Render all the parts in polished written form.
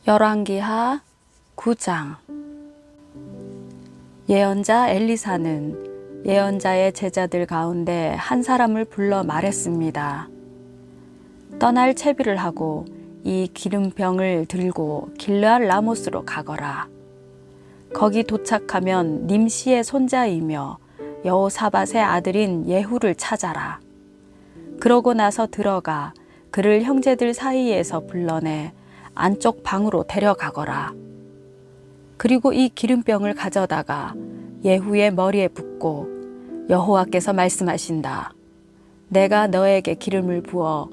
열왕기하 9장. 예언자 엘리사는 예언자의 제자들 가운데 한 사람을 불러 말했습니다. 떠날 채비를 하고 이 기름병을 들고 길르앗 라모스로 가거라. 거기 도착하면 님시의 손자이며 여호사밧의 아들인 예후를 찾아라. 그러고 나서 들어가 그를 형제들 사이에서 불러내 안쪽 방으로 데려가거라. 그리고 이 기름병을 가져다가 예후의 머리에 붓고 여호와께서 말씀하신다. 내가 너에게 기름을 부어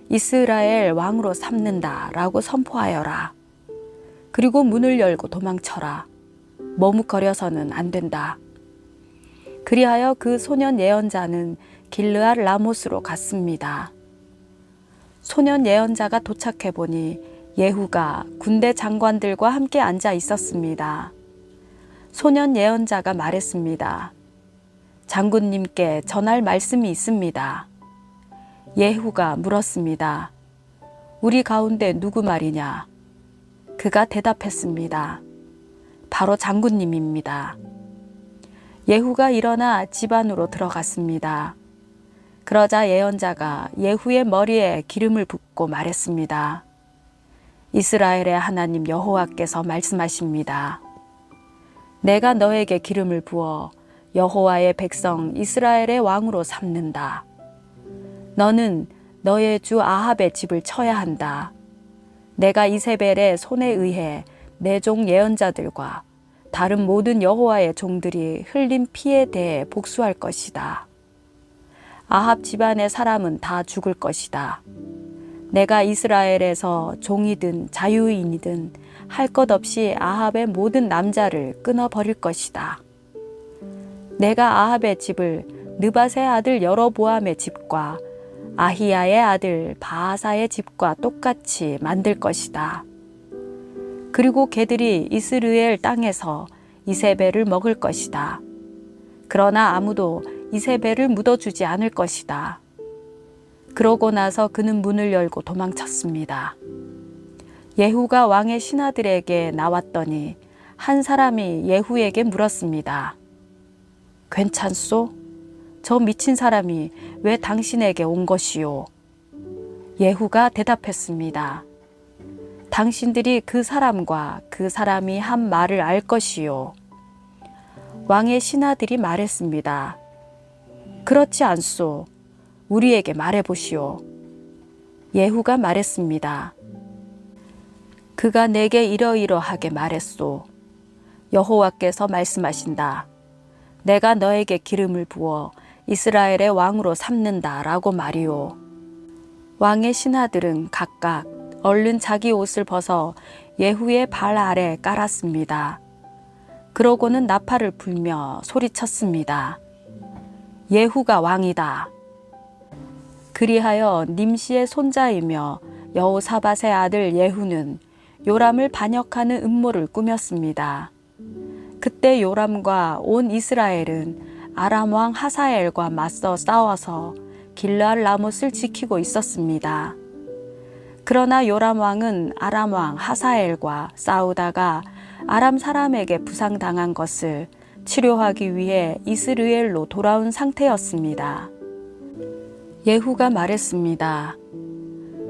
이스라엘 왕으로 삼는다 라고 선포하여라. 그리고 문을 열고 도망쳐라. 머뭇거려서는 안 된다. 그리하여 그 소년 예언자는 길르앗 라모스로 갔습니다. 소년 예언자가 도착해 보니 예후가 군대 장관들과 함께 앉아 있었습니다. 소년 예언자가 말했습니다. 장군님께 전할 말씀이 있습니다. 예후가 물었습니다. 우리 가운데 누구 말이냐? 그가 대답했습니다. 바로 장군님입니다. 예후가 일어나 집 안으로 들어갔습니다. 그러자 예언자가 예후의 머리에 기름을 붓고 말했습니다. 이스라엘의 하나님 여호와께서 말씀하십니다. 내가 너에게 기름을 부어 여호와의 백성 이스라엘의 왕으로 삼는다. 너는 너의 주 아합의 집을 쳐야 한다. 내가 이세벨의 손에 의해 내 종 예언자들과 다른 모든 여호와의 종들이 흘린 피에 대해 복수할 것이다. 아합 집안의 사람은 다 죽을 것이다. 내가 이스라엘에서 종이든 자유인이든 할 것 없이 아합의 모든 남자를 끊어버릴 것이다. 내가 아합의 집을 느밧의 아들 여로보암의 집과 아히야의 아들 바하사의 집과 똑같이 만들 것이다. 그리고 개들이 이스라엘 땅에서 이세벨을 먹을 것이다. 그러나 아무도 이세벨을 묻어주지 않을 것이다. 그러고 나서 그는 문을 열고 도망쳤습니다. 예후가 왕의 신하들에게 나왔더니 한 사람이 예후에게 물었습니다. 괜찮소? 저 미친 사람이 왜 당신에게 온 것이요? 예후가 대답했습니다. 당신들이 그 사람과 그 사람이 한 말을 알 것이요. 왕의 신하들이 말했습니다. 그렇지 않소. 우리에게 말해보시오. 예후가 말했습니다. 그가 내게 이러이러하게 말했소. 여호와께서 말씀하신다. 내가 너에게 기름을 부어 이스라엘의 왕으로 삼는다 라고 말이오. 왕의 신하들은 각각 얼른 자기 옷을 벗어 예후의 발 아래 깔았습니다. 그러고는 나팔을 불며 소리쳤습니다. 예후가 왕이다. 그리하여 님시의 손자이며 여호사밧의 아들 예후는 요람을 반역하는 음모를 꾸몄습니다. 그때 요람과 온 이스라엘은 아람 왕 하사엘과 맞서 싸워서 길르앗 라못을 지키고 있었습니다. 그러나 요람 왕은 아람 왕 하사엘과 싸우다가 아람 사람에게 부상당한 것을 치료하기 위해 이스라엘로 돌아온 상태였습니다. 예후가 말했습니다.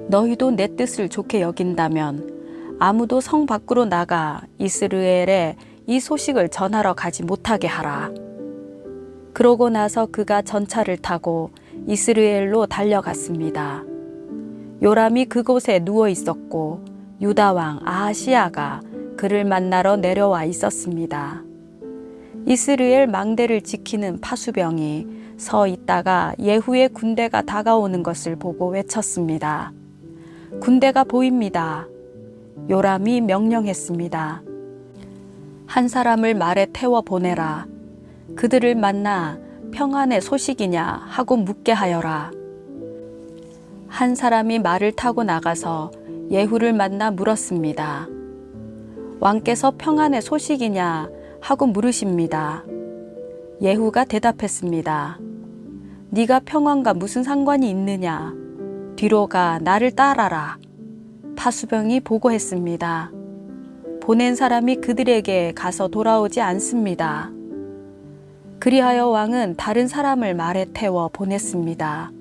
너희도 내 뜻을 좋게 여긴다면 아무도 성 밖으로 나가 이스라엘에 이 소식을 전하러 가지 못하게 하라. 그러고 나서 그가 전차를 타고 이스라엘로 달려갔습니다. 요람이 그곳에 누워 있었고 유다 왕 아하시야가 그를 만나러 내려와 있었습니다. 이스라엘 망대를 지키는 파수병이 서 있다가 예후의 군대가 다가오는 것을 보고 외쳤습니다. 군대가 보입니다. 요람이 명령했습니다. 한 사람을 말에 태워 보내라. 그들을 만나 평안의 소식이냐 하고 묻게 하여라. 한 사람이 말을 타고 나가서 예후를 만나 물었습니다. 왕께서 평안의 소식이냐 하고 물으십니다. 예후가 대답했습니다. 네가 평안과 무슨 상관이 있느냐? 뒤로 가 나를 따라라. 파수병이 보고했습니다. 보낸 사람이 그들에게 가서 돌아오지 않습니다. 그리하여 왕은 다른 사람을 말에 태워 보냈습니다.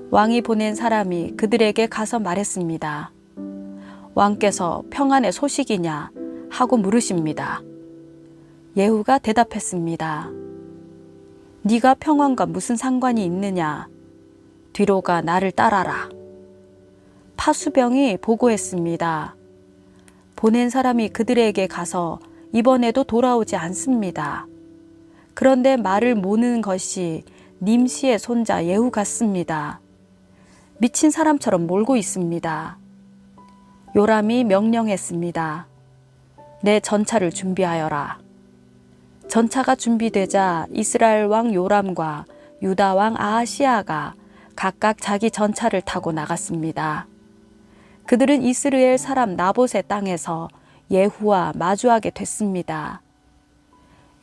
왕이 보낸 사람이 그들에게 가서 말했습니다. 왕께서 평안의 소식이냐 하고 물으십니다. 예후가 대답했습니다. 네가 평안과 무슨 상관이 있느냐? 뒤로 가 나를 따라라. 파수병이 보고했습니다. 보낸 사람이 그들에게 가서 이번에도 돌아오지 않습니다. 그런데 말을 모는 것이 님시의 손자 예후 같습니다. 미친 사람처럼 몰고 있습니다. 요람이 명령했습니다. 내 전차를 준비하여라. 전차가 준비되자 이스라엘 왕 요람과 유다 왕 아하시아가 각각 자기 전차를 타고 나갔습니다. 그들은 이스라엘 사람 나봇의 땅에서 예후와 마주하게 됐습니다.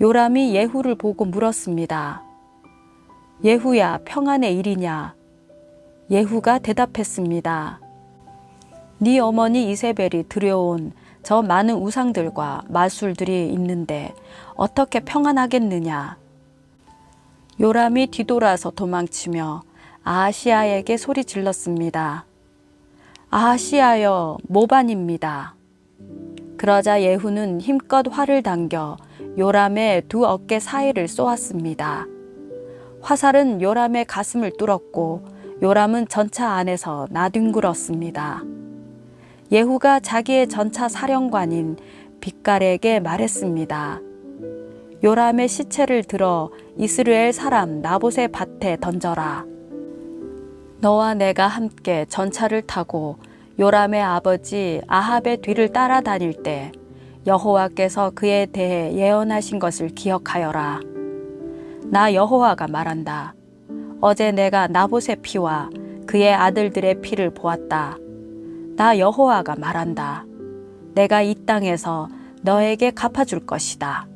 요람이 예후를 보고 물었습니다. 예후야, 평안의 일이냐? 예후가 대답했습니다. 네 어머니 이세벨이 들여온 저 많은 우상들과 마술들이 있는데 어떻게 평안하겠느냐? 요람이 뒤돌아서 도망치며 아하시아에게 소리 질렀습니다. 아하시아여, 모반입니다. 그러자 예후는 힘껏 활을 당겨 요람의 두 어깨 사이를 쏘았습니다. 화살은 요람의 가슴을 뚫었고 요람은 전차 안에서 나뒹굴었습니다. 예후가 자기의 전차 사령관인 빗갈에게 말했습니다. 요람의 시체를 들어 이스라엘 사람 나봇의 밭에 던져라. 너와 내가 함께 전차를 타고 요람의 아버지 아합의 뒤를 따라다닐 때 여호와께서 그에 대해 예언하신 것을 기억하여라. 나 여호와가 말한다. 어제 내가 나봇의 피와 그의 아들들의 피를 보았다. 나 여호와가 말한다. 내가 이 땅에서 너에게 갚아줄 것이다.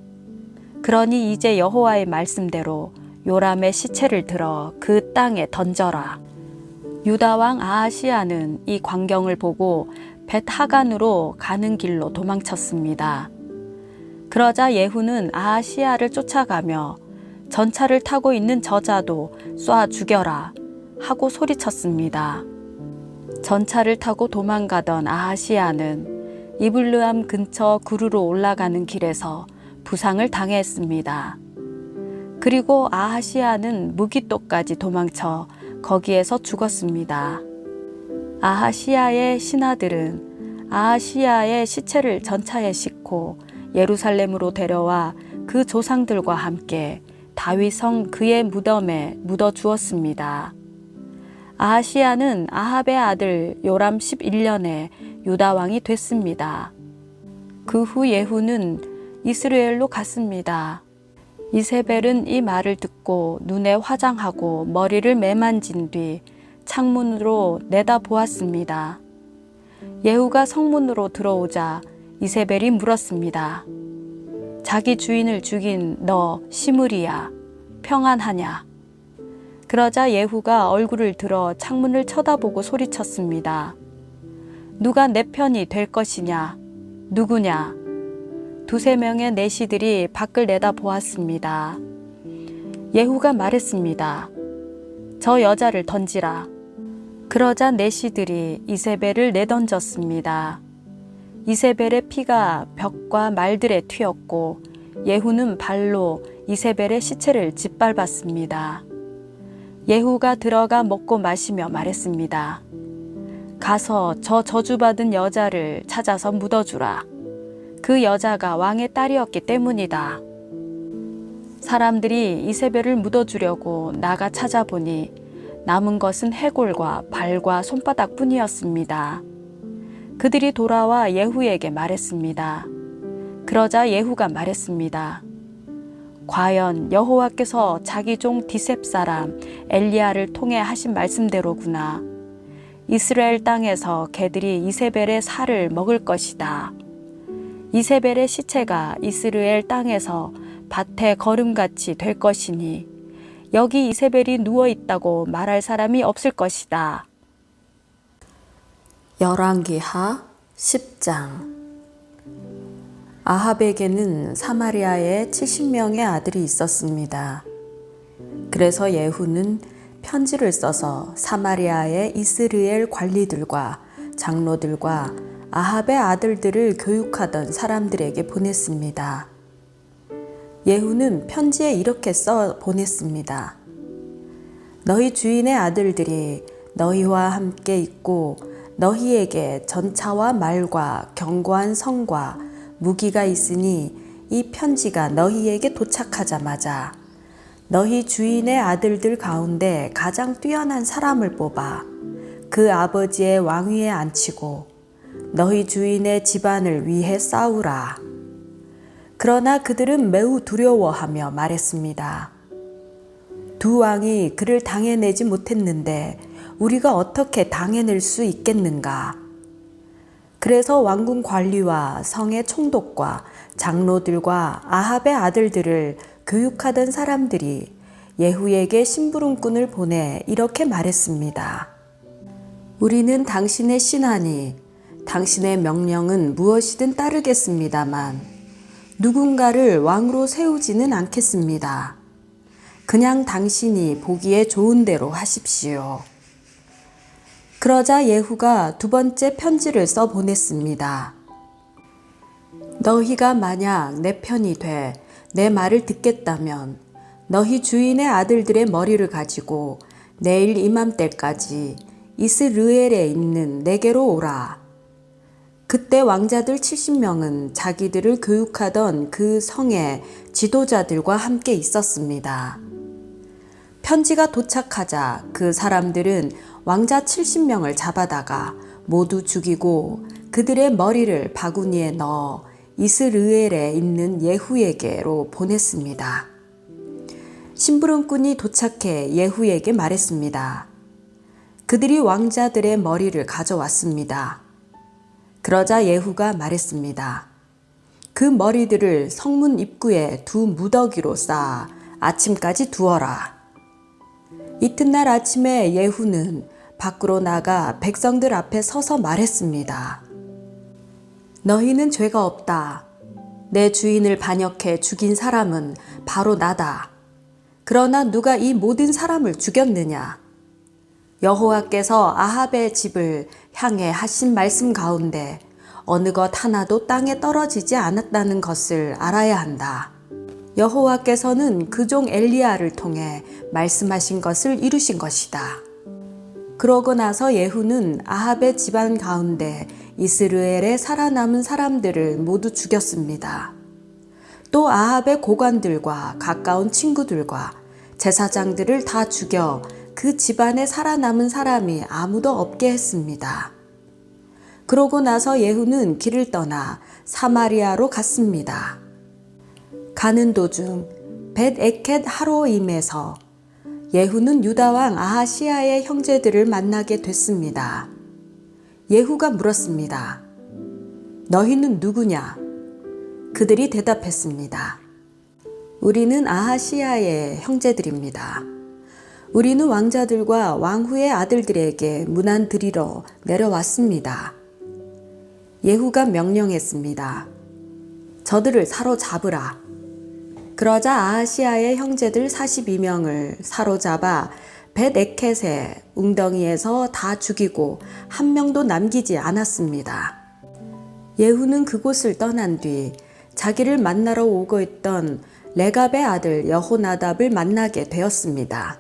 그러니 이제 여호와의 말씀대로 요람의 시체를 들어 그 땅에 던져라. 유다 왕 아하시아는 이 광경을 보고 벳하간으로 가는 길로 도망쳤습니다. 그러자 예후는 아하시아를 쫓아가며 전차를 타고 있는 저자도 쏴 죽여라 하고 소리쳤습니다. 전차를 타고 도망가던 아하시아는 이블르암 근처 구르로 올라가는 길에서 부상을 당했습니다. 그리고 아하시아는 무기토까지 도망쳐 거기에서 죽었습니다. 아하시아의 신하들은 아하시아의 시체를 전차에 싣고 예루살렘으로 데려와 그 조상들과 함께 다윗성 그의 무덤에 묻어 주었습니다. 아하시아는 아합의 아들 요람 11년에 유다 왕이 됐습니다. 그 후 예후는 이스라엘로 갔습니다. 이세벨은 이 말을 듣고 눈에 화장하고 머리를 매만진 뒤 창문으로 내다보았습니다. 예후가 성문으로 들어오자 이세벨이 물었습니다. 자기 주인을 죽인 너 시므리야, 평안하냐? 그러자 예후가 얼굴을 들어 창문을 쳐다보고 소리쳤습니다. 누가 내 편이 될 것이냐? 누구냐? 두세 명의 내시들이 밖을 내다보았습니다. 예후가 말했습니다. 저 여자를 던지라. 그러자 내시들이 이세벨을 내던졌습니다. 이세벨의 피가 벽과 말들에 튀었고 예후는 발로 이세벨의 시체를 짓밟았습니다. 예후가 들어가 먹고 마시며 말했습니다. 가서 저 저주받은 여자를 찾아서 묻어주라. 그 여자가 왕의 딸이었기 때문이다. 사람들이 이세벨을 묻어주려고 나가 찾아보니 남은 것은 해골과 발과 손바닥 뿐이었습니다. 그들이 돌아와 예후에게 말했습니다. 그러자 예후가 말했습니다. 과연 여호와께서 자기 종 디셉 사람 엘리야를 통해 하신 말씀대로구나. 이스라엘 땅에서 개들이 이세벨의 살을 먹을 것이다. 이세벨의 시체가 이스라엘 땅에서 밭에 거름같이 될 것이니 여기 이세벨이 누워 있다고 말할 사람이 없을 것이다. 열왕기하 10장. 아합에게는 사마리아에 70명의 아들이 있었습니다. 그래서 예후는 편지를 써서 사마리아의 이스라엘 관리들과 장로들과 아합의 아들들을 교육하던 사람들에게 보냈습니다. 예후는 편지에 이렇게 써 보냈습니다. 너희 주인의 아들들이 너희와 함께 있고 너희에게 전차와 말과 견고한 성과 무기가 있으니 이 편지가 너희에게 도착하자마자 너희 주인의 아들들 가운데 가장 뛰어난 사람을 뽑아 그 아버지의 왕위에 앉히고 너희 주인의 집안을 위해 싸우라. 그러나 그들은 매우 두려워하며 말했습니다. 두 왕이 그를 당해내지 못했는데 우리가 어떻게 당해낼 수 있겠는가? 그래서 왕궁 관리와 성의 총독과 장로들과 아합의 아들들을 교육하던 사람들이 예후에게 심부름꾼을 보내 이렇게 말했습니다. 우리는 당신의 신하니 당신의 명령은 무엇이든 따르겠습니다만 누군가를 왕으로 세우지는 않겠습니다. 그냥 당신이 보기에 좋은 대로 하십시오. 그러자 예후가 두 번째 편지를 써 보냈습니다. 너희가 만약 내 편이 돼 내 말을 듣겠다면 너희 주인의 아들들의 머리를 가지고 내일 이맘때까지 이스라엘에 있는 내게로 오라. 그때 왕자들 70명은 자기들을 교육하던 그 성의 지도자들과 함께 있었습니다. 편지가 도착하자 그 사람들은 왕자 70명을 잡아다가 모두 죽이고 그들의 머리를 바구니에 넣어 이스라엘에 있는 예후에게로 보냈습니다. 심부름꾼이 도착해 예후에게 말했습니다. 그들이 왕자들의 머리를 가져왔습니다. 그러자 예후가 말했습니다. 그 머리들을 성문 입구에 두 무더기로 쌓아 아침까지 두어라. 이튿날 아침에 예후는 밖으로 나가 백성들 앞에 서서 말했습니다. 너희는 죄가 없다. 내 주인을 반역해 죽인 사람은 바로 나다. 그러나 누가 이 모든 사람을 죽였느냐? 여호와께서 아합의 집을 향해 하신 말씀 가운데 어느 것 하나도 땅에 떨어지지 않았다는 것을 알아야 한다. 여호와께서는 그 종 엘리야를 통해 말씀하신 것을 이루신 것이다. 그러고 나서 예후는 아합의 집안 가운데 이스라엘에 살아남은 사람들을 모두 죽였습니다. 또 아합의 고관들과 가까운 친구들과 제사장들을 다 죽여 그 집안에 살아남은 사람이 아무도 없게 했습니다. 그러고 나서 예후는 길을 떠나 사마리아로 갔습니다. 가는 도중 벳에켓 하로임에서 예후는 유다왕 아하시아의 형제들을 만나게 됐습니다. 예후가 물었습니다. 너희는 누구냐? 그들이 대답했습니다. 우리는 아하시아의 형제들입니다. 우리는 왕자들과 왕후의 아들들에게 문안 드리러 내려왔습니다. 예후가 명령했습니다. 저들을 사로잡으라. 그러자 아하시아의 형제들 42명을 사로잡아 벳에켓의 웅덩이에서 다 죽이고 한 명도 남기지 않았습니다. 예후는 그곳을 떠난 뒤 자기를 만나러 오고 있던 레갑의 아들 여호나답을 만나게 되었습니다.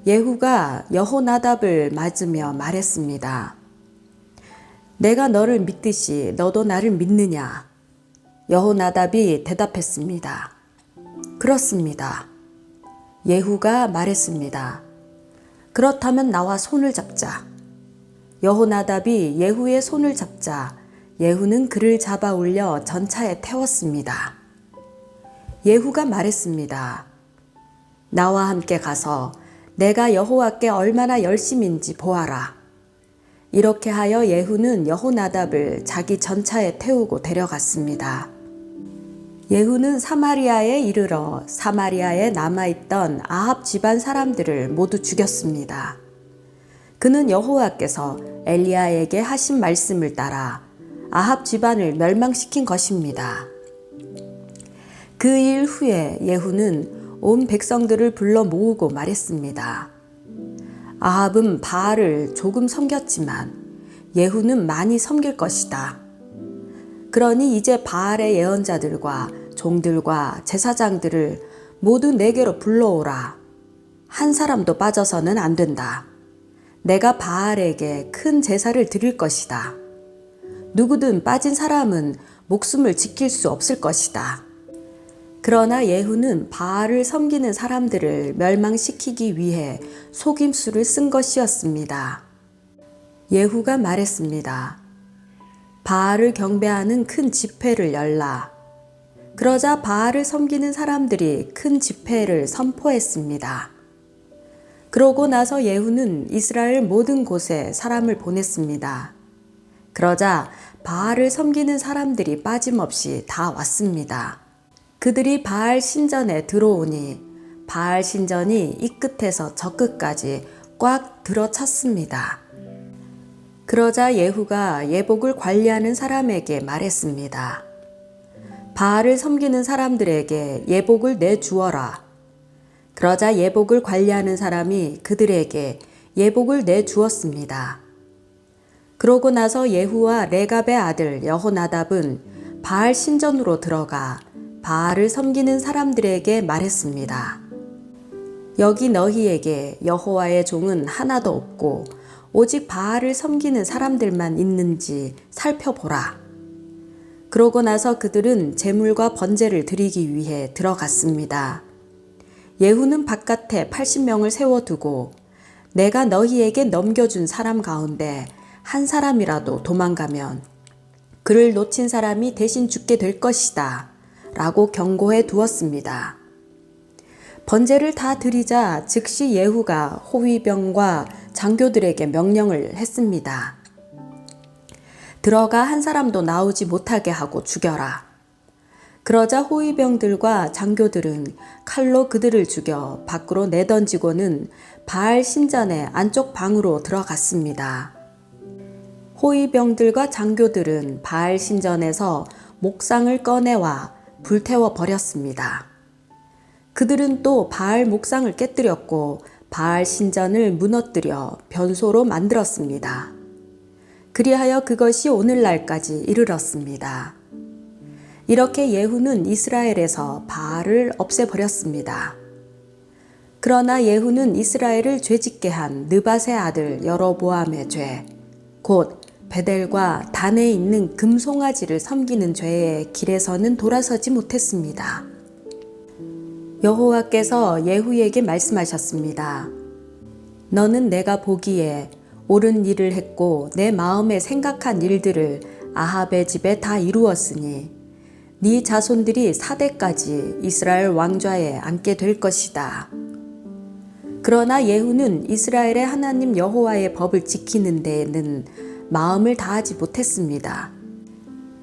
예후가 여호나답을 맞으며 말했습니다. 내가 너를 믿듯이 너도 나를 믿느냐? 여호나답이 대답했습니다. 그렇습니다. 예후가 말했습니다. 그렇다면 나와 손을 잡자. 여호나답이 예후의 손을 잡자 예후는 그를 잡아 올려 전차에 태웠습니다. 예후가 말했습니다. 나와 함께 가서 내가 여호와께 얼마나 열심인지 보아라. 이렇게 하여 예후는 여호나답을 자기 전차에 태우고 데려갔습니다. 예후는 사마리아에 이르러 사마리아에 남아있던 아합 집안 사람들을 모두 죽였습니다. 그는 여호와께서 엘리야에게 하신 말씀을 따라 아합 집안을 멸망시킨 것입니다. 그 일 후에 예후는 온 백성들을 불러 모으고 말했습니다. 아합은 바알을 조금 섬겼지만 예후는 많이 섬길 것이다. 그러니 이제 바알의 예언자들과 종들과 제사장들을 모두 내게로 불러오라. 한 사람도 빠져서는 안 된다. 내가 바알에게 큰 제사를 드릴 것이다. 누구든 빠진 사람은 목숨을 지킬 수 없을 것이다. 그러나 예후는 바알을 섬기는 사람들을 멸망시키기 위해 속임수를 쓴 것이었습니다. 예후가 말했습니다. 바알을 경배하는 큰 집회를 열라. 그러자 바알을 섬기는 사람들이 큰 집회를 선포했습니다. 그러고 나서 예후는 이스라엘 모든 곳에 사람을 보냈습니다. 그러자 바알을 섬기는 사람들이 빠짐없이 다 왔습니다. 그들이 바알 신전에 들어오니 바알 신전이 이 끝에서 저 끝까지 꽉 들어찼습니다. 그러자 예후가 예복을 관리하는 사람에게 말했습니다. 바알을 섬기는 사람들에게 예복을 내주어라. 그러자 예복을 관리하는 사람이 그들에게 예복을 내주었습니다. 그러고 나서 예후와 레갑의 아들 여호나답은 바알 신전으로 들어가 바알을 섬기는 사람들에게 말했습니다. 여기 너희에게 여호와의 종은 하나도 없고 오직 바알을 섬기는 사람들만 있는지 살펴보라. 그러고 나서 그들은 제물과 번제를 드리기 위해 들어갔습니다. 예후는 바깥에 80명을 세워두고 내가 너희에게 넘겨준 사람 가운데 한 사람이라도 도망가면 그를 놓친 사람이 대신 죽게 될 것이다 라고 경고해 두었습니다. 번제를 다 드리자 즉시 예후가 호위병과 장교들에게 명령을 했습니다. 들어가 한 사람도 나오지 못하게 하고 죽여라. 그러자 호위병들과 장교들은 칼로 그들을 죽여 밖으로 내던지고는 바알 신전의 안쪽 방으로 들어갔습니다. 호위병들과 장교들은 바알 신전에서 목상을 꺼내와 불태워 버렸습니다. 그들은 또 바알 목상을 깨뜨렸고 바알 신전을 무너뜨려 변소로 만들었습니다. 그리하여 그것이 오늘날까지 이르렀습니다. 이렇게 예후는 이스라엘에서 바알을 없애버렸습니다. 그러나 예후는 이스라엘을 죄짓게 한 느밧의 아들 여로보암의 죄, 곧 베델과 단에 있는 금송아지를 섬기는 죄의 길에서는 돌아서지 못했습니다. 여호와께서 예후에게 말씀하셨습니다. 너는 내가 보기에 옳은 일을 했고 내 마음에 생각한 일들을 아합의 집에 다 이루었으니 네 자손들이 4대까지 이스라엘 왕좌에 앉게 될 것이다. 그러나 예후는 이스라엘의 하나님 여호와의 법을 지키는 데에는 마음을 다하지 못했습니다.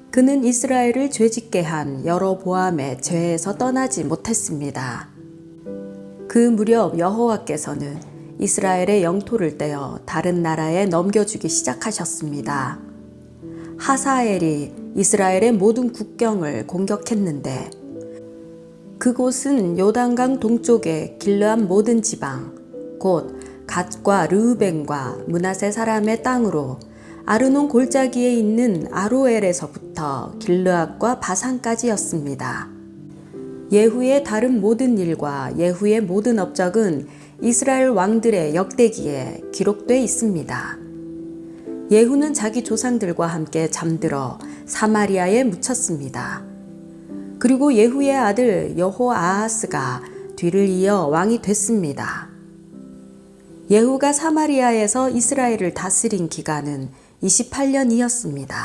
그는 이스라엘을 죄짓게 한 여로보암의 죄에서 떠나지 못했습니다. 그 무렵 여호와께서는 이스라엘의 영토를 떼어 다른 나라에 넘겨주기 시작하셨습니다. 하사엘이 이스라엘의 모든 국경을 공격했는데 그곳은 요단강 동쪽의 길르앗 모든 지방, 곧 갓과 르우벤과 므낫세 사람의 땅으로 아르논 골짜기에 있는 아로엘에서부터 길르앗과 바산까지였습니다. 예후의 다른 모든 일과 예후의 모든 업적은 이스라엘 왕들의 역대기에 기록돼 있습니다. 예후는 자기 조상들과 함께 잠들어 사마리아에 묻혔습니다. 그리고 예후의 아들 여호아하스가 뒤를 이어 왕이 됐습니다. 예후가 사마리아에서 이스라엘을 다스린 기간은 28년이었습니다.